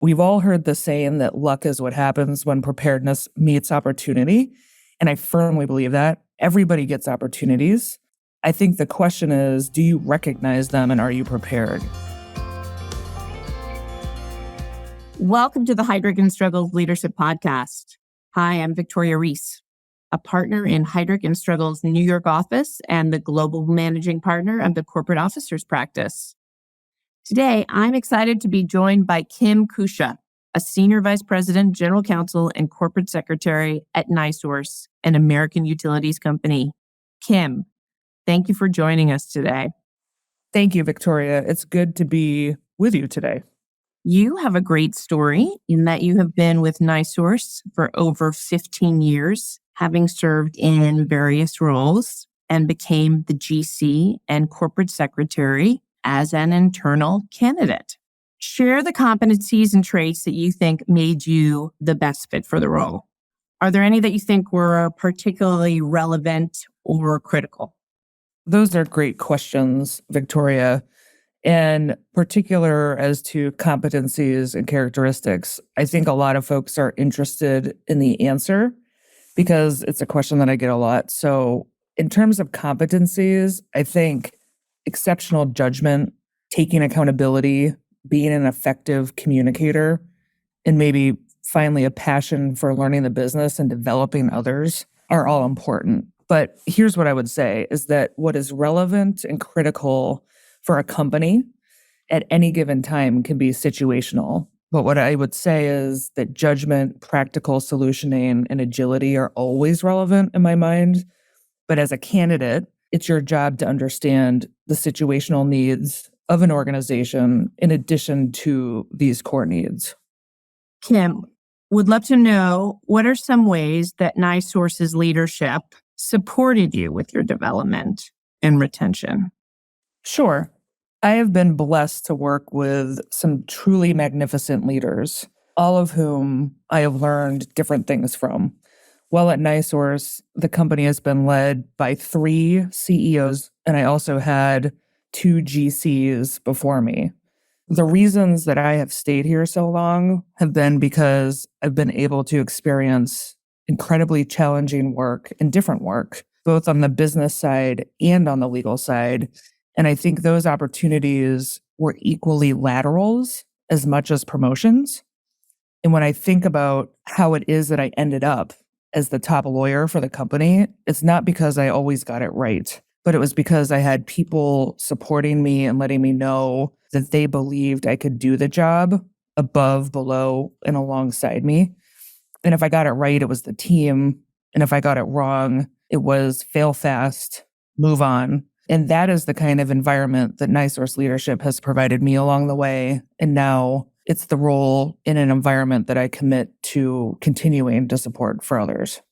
We've all heard the saying that luck is what happens when preparedness meets opportunity. And I firmly believe that. Everybody gets opportunities. I think the question is, do you recognize them and are you prepared? Welcome to the Heidrick Struggles Leadership Podcast. Hi, I'm Victoria Reese, a partner in Heidrick Struggles New York office and the global managing partner of the corporate officers practice. Today, I'm excited to be joined by Kim Cuccia, a Senior Vice President, General Counsel, and Corporate Secretary at NiSource, an American utilities company. Kim, thank you for joining us today. Thank you, Victoria. It's good to be with you today. You have a great story in that you have been with NiSource for over 15 years, having served in various roles and became the GC and Corporate Secretary as an internal candidate. Share the competencies and traits that you think made you the best fit for the role. Are there any that you think were particularly relevant or critical? Those are great questions, Victoria. In particular, as to competencies and characteristics, I think a lot of folks are interested in the answer because it's a question that I get a lot. So in terms of competencies, I think exceptional judgment, taking accountability, being an effective communicator, and maybe finally a passion for learning the business and developing others are all important. But here's what I would say is that what is relevant and critical for a company at any given time can be situational. But what I would say is that judgment, practical solutioning, and agility are always relevant in my mind. But as a candidate, it's your job to understand the situational needs of an organization in addition to these core needs. Kim, would love to know what are some ways that NiSource's leadership supported you with your development and retention? Sure. I have been blessed to work with some truly magnificent leaders, all of whom I have learned different things from. While at NiSource, the company has been led by 3 CEOs, and I also had 2 GCs before me. The reasons that I have stayed here so long have been because I've been able to experience incredibly challenging work and different work, both on the business side and on the legal side. And I think those opportunities were equally laterals as much as promotions. And when I think about how it is that I ended up as the top lawyer for the company, it's not because I always got it right, but it was because I had people supporting me and letting me know that they believed I could do the job above, below, and alongside me. And if I got it right, it was the team. And if I got it wrong, it was fail fast, move on. And that is the kind of environment that NiSource leadership has provided me along the way. And now it's the role in an environment that I commit to continuing to support for others.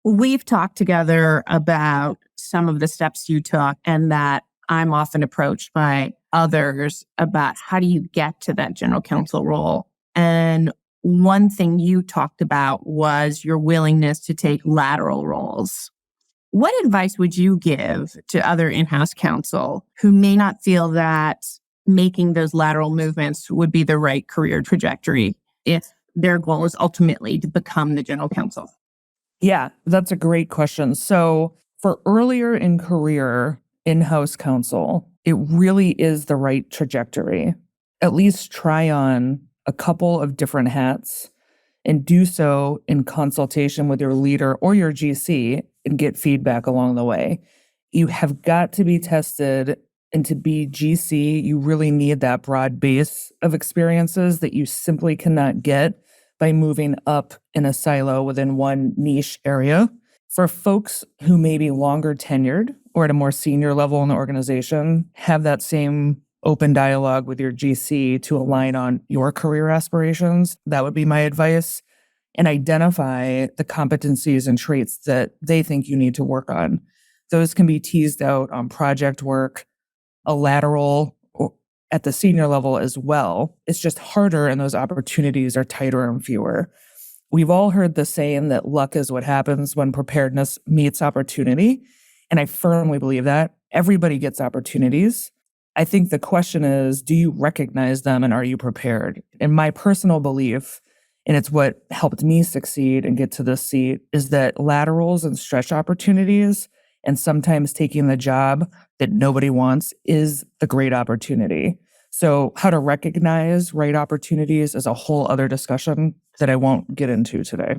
We've talked together about some of the steps you took and that I'm often approached by others about how do you get to that general counsel role. And one thing you talked about was your willingness to take lateral roles. What advice would you give to other in-house counsel who may not feel that making those lateral movements would be the right career trajectory if their goal is ultimately to become the general counsel? Yeah, that's a great question. So for earlier in career in-house counsel, it really is the right trajectory. At least try on a couple of different hats and do so in consultation with your leader or your GC and get feedback along the way. You have got to be tested, and to be GC, you really need that broad base of experiences that you simply cannot get by moving up in a silo within one niche area. For folks who may be longer tenured or at a more senior level in the organization, have that same open dialogue with your GC to align on your career aspirations. That would be my advice. And identify the competencies and traits that they think you need to work on. Those can be teased out on project work, a lateral, or at the senior level as well. It's just harder and those opportunities are tighter and fewer. We've all heard the saying that luck is what happens when preparedness meets opportunity. And I firmly believe that. Everybody gets opportunities. I think the question is, do you recognize them and are you prepared? And my personal belief, and it's what helped me succeed and get to this seat, is that laterals and stretch opportunities and sometimes taking the job that nobody wants is the great opportunity. So how to recognize right opportunities is a whole other discussion that I won't get into today.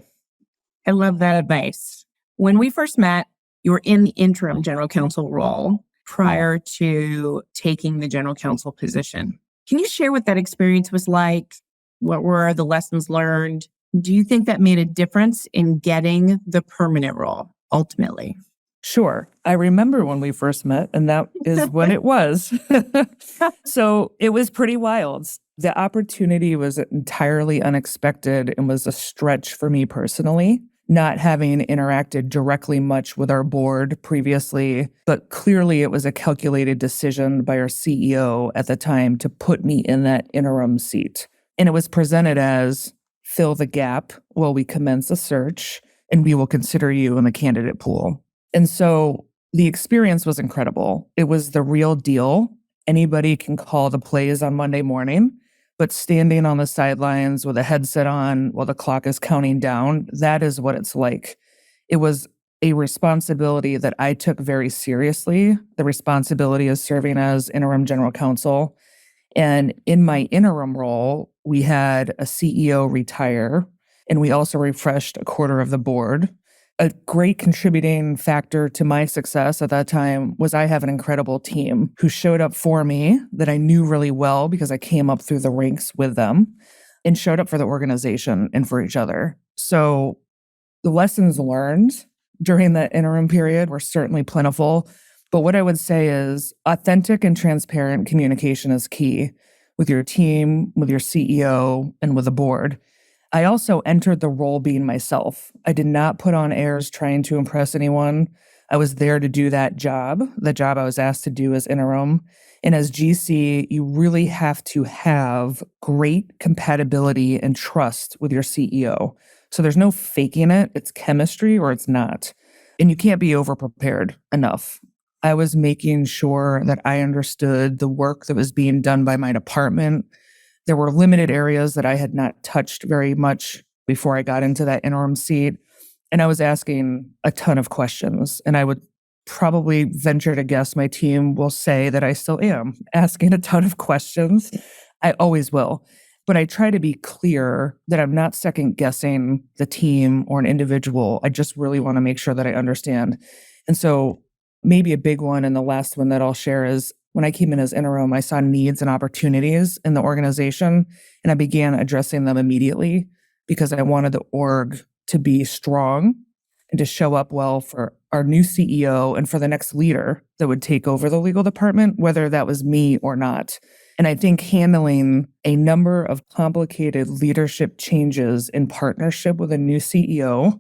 I love that advice. When we first met, you were in the interim general counsel role prior to taking the general counsel position. Can you share what that experience was like? What were the lessons learned? Do you think that made a difference in getting the permanent role ultimately? Sure. I remember when we first met, and that is when it was. So it was pretty wild. The opportunity was entirely unexpected and was a stretch for me personally, not having interacted directly much with our board previously, but clearly it was a calculated decision by our CEO at the time to put me in that interim seat. And it was presented as fill the gap while we commence a search, and we will consider you in the candidate pool. And so the experience was incredible. It was the real deal. Anybody can call the plays on Monday morning, but standing on the sidelines with a headset on while the clock is counting down, that is what it's like. It was a responsibility that I took very seriously, the responsibility of serving as interim general counsel. And in my interim role, we had a CEO retire, and we also refreshed a quarter of the board. A great contributing factor to my success at that time was I have an incredible team who showed up for me that I knew really well because I came up through the ranks with them and showed up for the organization and for each other. So the lessons learned during that interim period were certainly plentiful. But what I would say is authentic and transparent communication is key with your team, with your CEO, and with the board. I also entered the role being myself. I did not put on airs trying to impress anyone. I was there to do that job, the job I was asked to do as interim. And as GC, you really have to have great compatibility and trust with your CEO. So there's no faking it. It's chemistry or it's not. And you can't be overprepared enough. I was making sure that I understood the work that was being done by my department. There were limited areas that I had not touched very much before I got into that interim seat. And I was asking a ton of questions. And I would probably venture to guess my team will say that I still am asking a ton of questions. I always will. But I try to be clear that I'm not second guessing the team or an individual. I just really want to make sure that I understand. And so maybe a big one, and the last one that I'll share is when I came in as interim, I saw needs and opportunities in the organization, and I began addressing them immediately because I wanted the org to be strong and to show up well for our new CEO and for the next leader that would take over the legal department, whether that was me or not. And I think handling a number of complicated leadership changes in partnership with a new CEO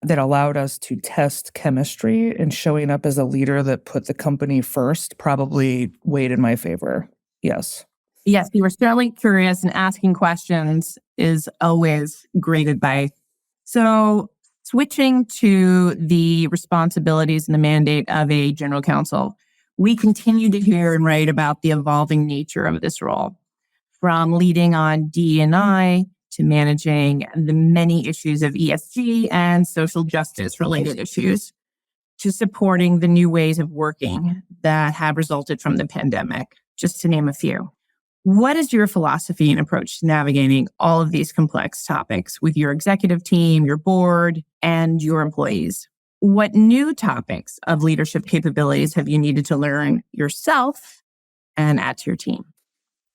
that allowed us to test chemistry and showing up as a leader that put the company first probably weighed in my favor. Yes. Yes, you were certainly curious, and asking questions is always great advice. So switching to the responsibilities and the mandate of a general counsel, we continue to hear and write about the evolving nature of this role, from leading on DE&I to managing the many issues of ESG and social justice related issues, to supporting the new ways of working that have resulted from the pandemic, just to name a few. What is your philosophy and approach to navigating all of these complex topics with your executive team, your board, and your employees? What new topics of leadership capabilities have you needed to learn yourself and add to your team?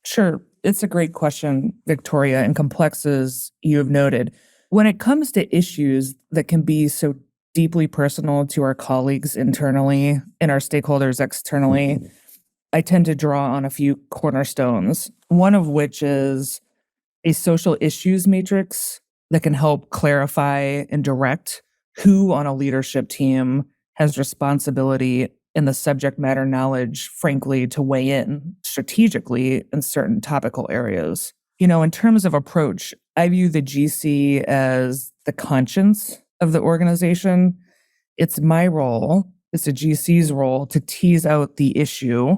Sure. It's a great question, Victoria, and complex as you have noted. When it comes to issues that can be so deeply personal to our colleagues internally and our stakeholders externally, I tend to draw on a few cornerstones, one of which is a social issues matrix that can help clarify and direct who on a leadership team has responsibility and the subject matter knowledge, frankly, to weigh in strategically in certain topical areas. In terms of approach, I view the GC as the conscience of the organization. It's my role, it's a GC's role to tease out the issue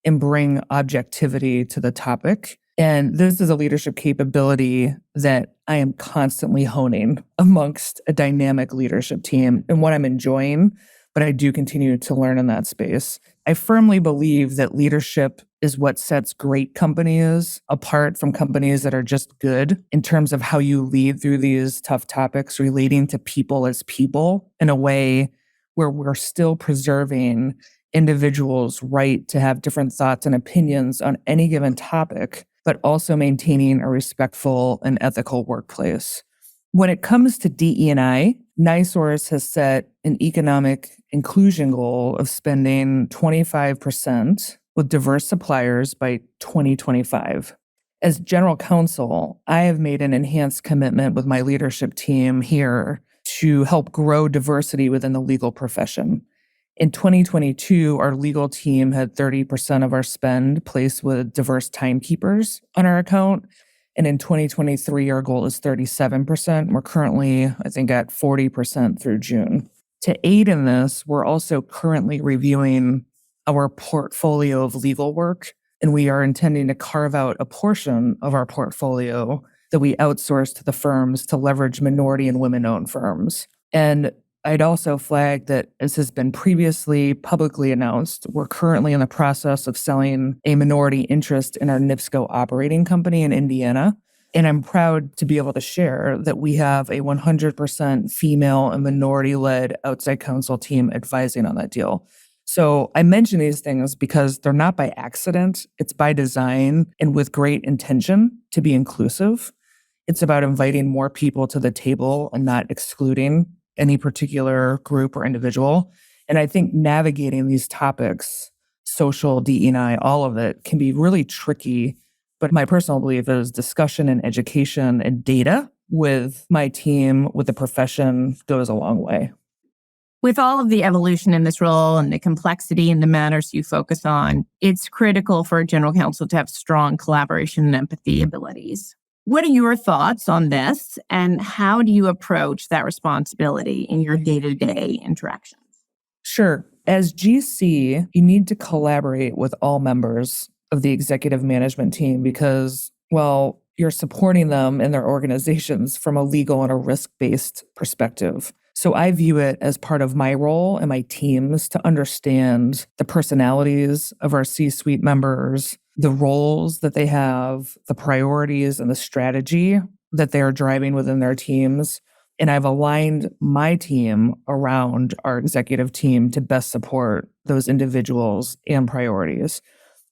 and bring objectivity to the topic. And this is a leadership capability that I am constantly honing amongst a dynamic leadership team and what I'm enjoying, but I do continue to learn in that space. I firmly believe that leadership is what sets great companies apart from companies that are just good in terms of how you lead through these tough topics relating to people as people in a way where we're still preserving individuals' right to have different thoughts and opinions on any given topic, but also maintaining a respectful and ethical workplace. When it comes to DE&I, NiSource has set an economic inclusion goal of spending 25% with diverse suppliers by 2025. As general counsel, I have made an enhanced commitment with my leadership team here to help grow diversity within the legal profession. In 2022, our legal team had 30% of our spend placed with diverse timekeepers on our account. And in 2023, our goal is 37%. We're currently, I think, at 40% through June. To aid in this, we're also currently reviewing our portfolio of legal work, and we are intending to carve out a portion of our portfolio that we outsource to the firms to leverage minority and women-owned firms. And I'd also flag that, as has been previously publicly announced, we're currently in the process of selling a minority interest in our NIPSCO operating company in Indiana. And I'm proud to be able to share that we have a 100% female and minority-led outside counsel team advising on that deal. So I mention these things because they're not by accident. It's by design and with great intention to be inclusive. It's about inviting more people to the table and not excluding any particular group or individual. And I think navigating these topics, social, DE&I, all of it, can be really tricky. But my personal belief is discussion and education and data with my team, with the profession, goes a long way. With all of the evolution in this role and the complexity and the matters you focus on, it's critical for a general counsel to have strong collaboration and empathy abilities. What are your thoughts on this, and how do you approach that responsibility in your day-to-day interactions? Sure. As GC, you need to collaborate with all members of the executive management team because, well, you're supporting them in their organizations from a legal and a risk-based perspective. So I view it as part of my role and my teams to understand the personalities of our C-suite members, the roles that they have, the priorities and the strategy that they are driving within their teams. And I've aligned my team around our executive team to best support those individuals and priorities.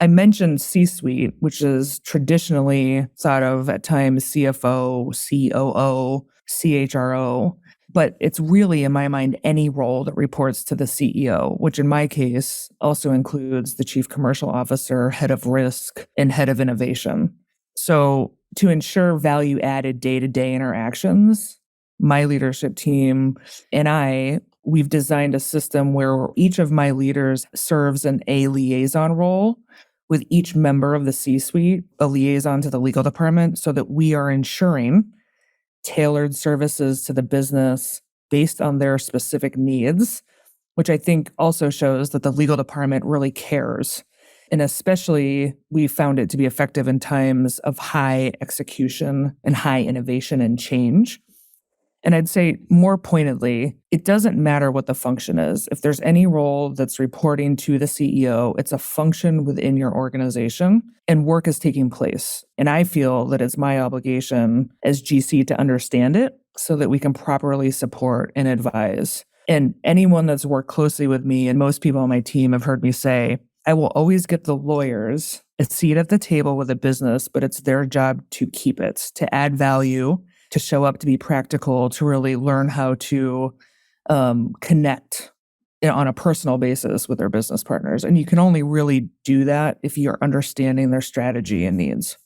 I mentioned C-suite, which is traditionally thought of at times CFO, COO, CHRO, but it's really, in my mind, any role that reports to the CEO, which in my case also includes the chief commercial officer, head of risk, and head of innovation. So to ensure value-added day-to-day interactions, my leadership team and we've designed a system where each of my leaders serves in a liaison role with each member of the C-suite, a liaison to the legal department, so that we are ensuring tailored services to the business based on their specific needs, which I think also shows that the legal department really cares. And especially, we found it to be effective in times of high execution and high innovation and change. And I'd say more pointedly, it doesn't matter what the function is. If there's any role that's reporting to the CEO, it's a function within your organization and work is taking place. And I feel that it's my obligation as GC to understand it so that we can properly support and advise. And anyone that's worked closely with me, and most people on my team have heard me say, I will always get the lawyers a seat at the table with a business, but it's their job to keep it, to add value, to show up, to be practical, to really learn how to connect on a personal basis with their business partners. And you can only really do that if you're understanding their strategy and needs.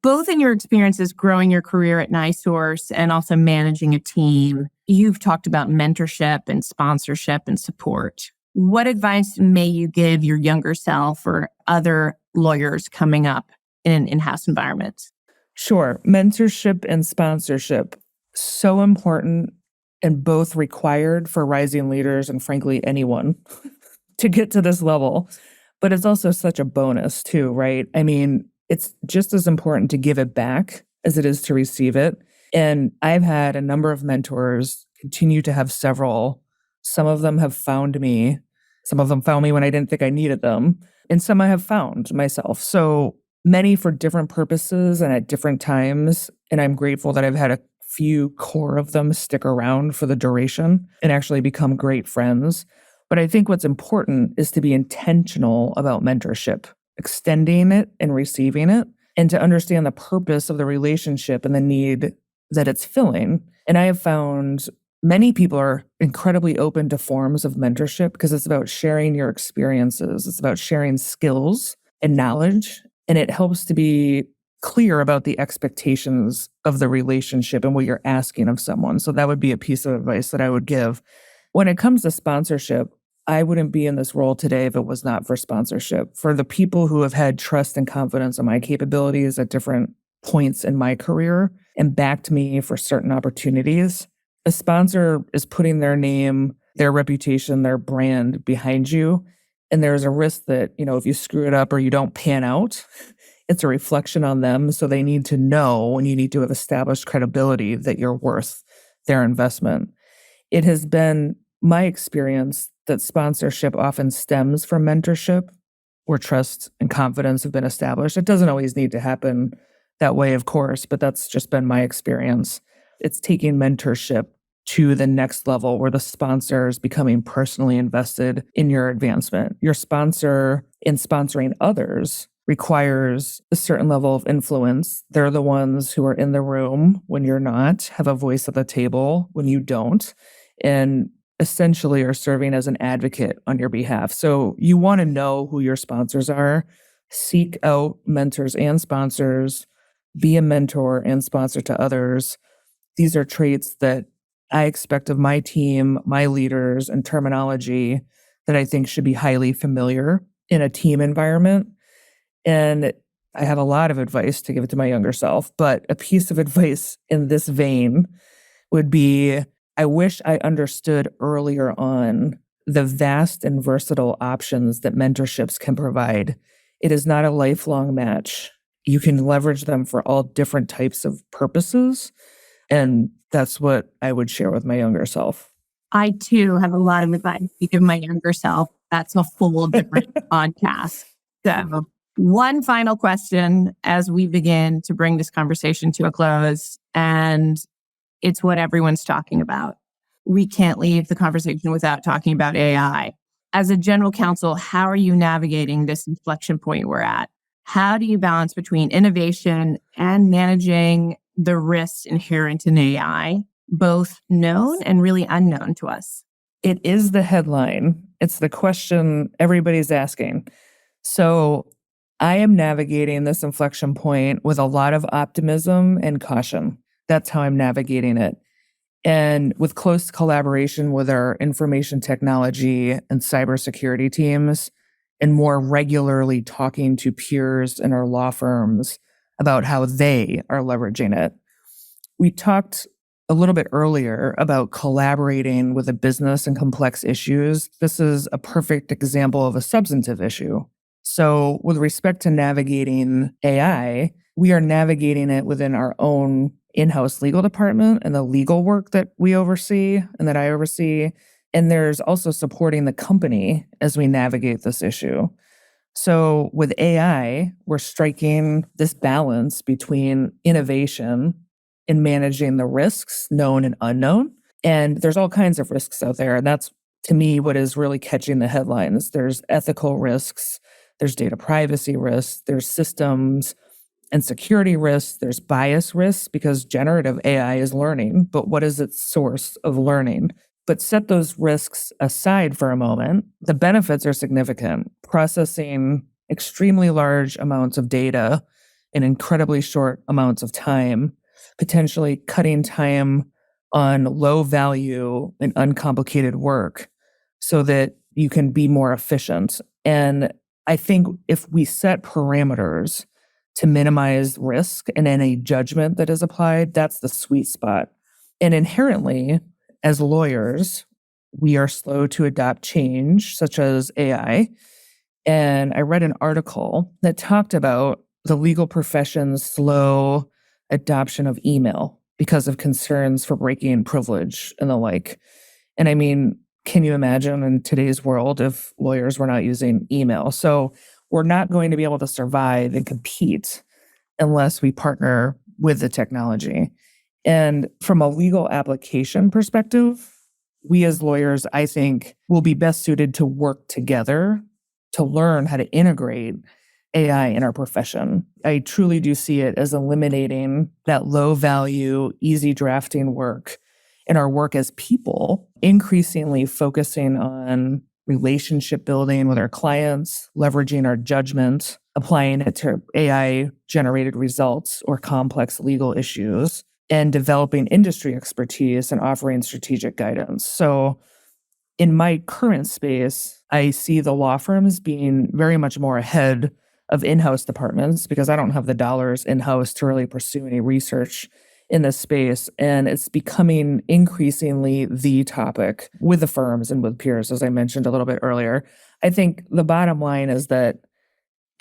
Both in your experiences growing your career at NiSource and also managing a team, you've talked about mentorship and sponsorship and support. What advice may you give your younger self or other lawyers coming up in an in-house environment? Sure. Mentorship and sponsorship, so important and both required for rising leaders and frankly, anyone to get to this level. But it's also such a bonus too, right? I mean, it's just as important to give it back as it is to receive it. And I've had a number of mentors, continue to have several. Some of them have found me. Some of them found me when I didn't think I needed them. And some I have found myself. So many for different purposes and at different times. And I'm grateful that I've had a few core of them stick around for the duration and actually become great friends. But I think what's important is to be intentional about mentorship, extending it and receiving it, and to understand the purpose of the relationship and the need that it's filling. And I have found many people are incredibly open to forms of mentorship because it's about sharing your experiences. It's about sharing skills and knowledge. And it helps to be clear about the expectations of the relationship and what you're asking of someone. So that would be a piece of advice that I would give. When it comes to sponsorship, I wouldn't be in this role today if it was not for sponsorship. For the people who have had trust and confidence in my capabilities at different points in my career and backed me for certain opportunities, a sponsor is putting their name, their reputation, their brand behind you. And there's a risk that, if you screw it up or you don't pan out, it's a reflection on them. So they need to know, and you need to have established credibility that you're worth their investment. It has been my experience that sponsorship often stems from mentorship where trust and confidence have been established. It doesn't always need to happen that way, of course, but that's just been my experience. It's taking mentorship to the next level where the sponsor is becoming personally invested in your advancement. Your sponsor in sponsoring others requires a certain level of influence. They're the ones who are in the room when you're not, have a voice at the table when you don't, and essentially are serving as an advocate on your behalf. So you want to know who your sponsors are, seek out mentors and sponsors, be a mentor and sponsor to others. These are traits that I expect of my team, my leaders, and terminology that I think should be highly familiar in a team environment. And I have a lot of advice to give to my younger self, but a piece of advice in this vein would be, I wish I understood earlier on the vast and versatile options that mentorships can provide. It is not a lifelong match. You can leverage them for all different types of purposes. And that's what I would share with my younger self. I too have a lot of advice to give my younger self. That's a full different podcast. So one final question as we begin to bring this conversation to a close, and it's what everyone's talking about. We can't leave the conversation without talking about AI. As a general counsel, how are you navigating this inflection point we're at? How do you balance between innovation and managing the risks inherent in AI, both known and really unknown to us? It is the headline. It's the question everybody's asking. So I am navigating this inflection point with a lot of optimism and caution. That's how I'm navigating it. And with close collaboration with our information technology and cybersecurity teams, and more regularly talking to peers in our law firms about how they are leveraging it. We talked a little bit earlier about collaborating with a business and complex issues. This is a perfect example of a substantive issue. So with respect to navigating AI, we are navigating it within our own in-house legal department and the legal work that we oversee and that I oversee. And there's also supporting the company as we navigate this issue. So with AI, we're striking this balance between innovation and managing the risks, known and unknown. And there's all kinds of risks out there. And that's, to me, what is really catching the headlines. There's ethical risks, there's data privacy risks, there's systems and security risks, there's bias risks because generative AI is learning, but what is its source of learning? But set those risks aside for a moment. The benefits are significant. Processing extremely large amounts of data in incredibly short amounts of time, potentially cutting time on low value and uncomplicated work so that you can be more efficient. And I think if we set parameters to minimize risk and any judgment that is applied, that's the sweet spot. And inherently, as lawyers, we are slow to adopt change, such as AI. And I read an article that talked about the legal profession's slow adoption of email because of concerns for breaking privilege and the like. And I mean, can you imagine in today's world if lawyers were not using email? So we're not going to be able to survive and compete unless we partner with the technology. And from a legal application perspective, we as lawyers, I think, will be best suited to work together to learn how to integrate AI in our profession. I truly do see it as eliminating that low value, easy drafting work in our work as people, increasingly focusing on relationship building with our clients, leveraging our judgment, applying it to AI generated results or complex legal issues, and developing industry expertise and offering strategic guidance. So in my current space, I see the law firms being very much more ahead of in-house departments because I don't have the dollars in-house to really pursue any research in this space. And it's becoming increasingly the topic with the firms and with peers, as I mentioned a little bit earlier. I think the bottom line is that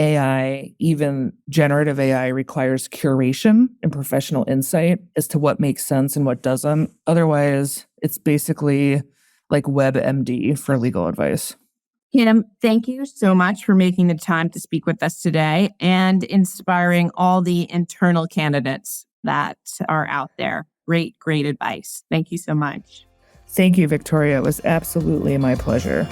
AI, even generative AI, requires curation and professional insight as to what makes sense and what doesn't. Otherwise, it's basically like WebMD for legal advice. Kim, thank you so much for making the time to speak with us today and inspiring all the internal candidates that are out there. Great advice. Thank you so much. Thank you, Victoria. It was absolutely my pleasure.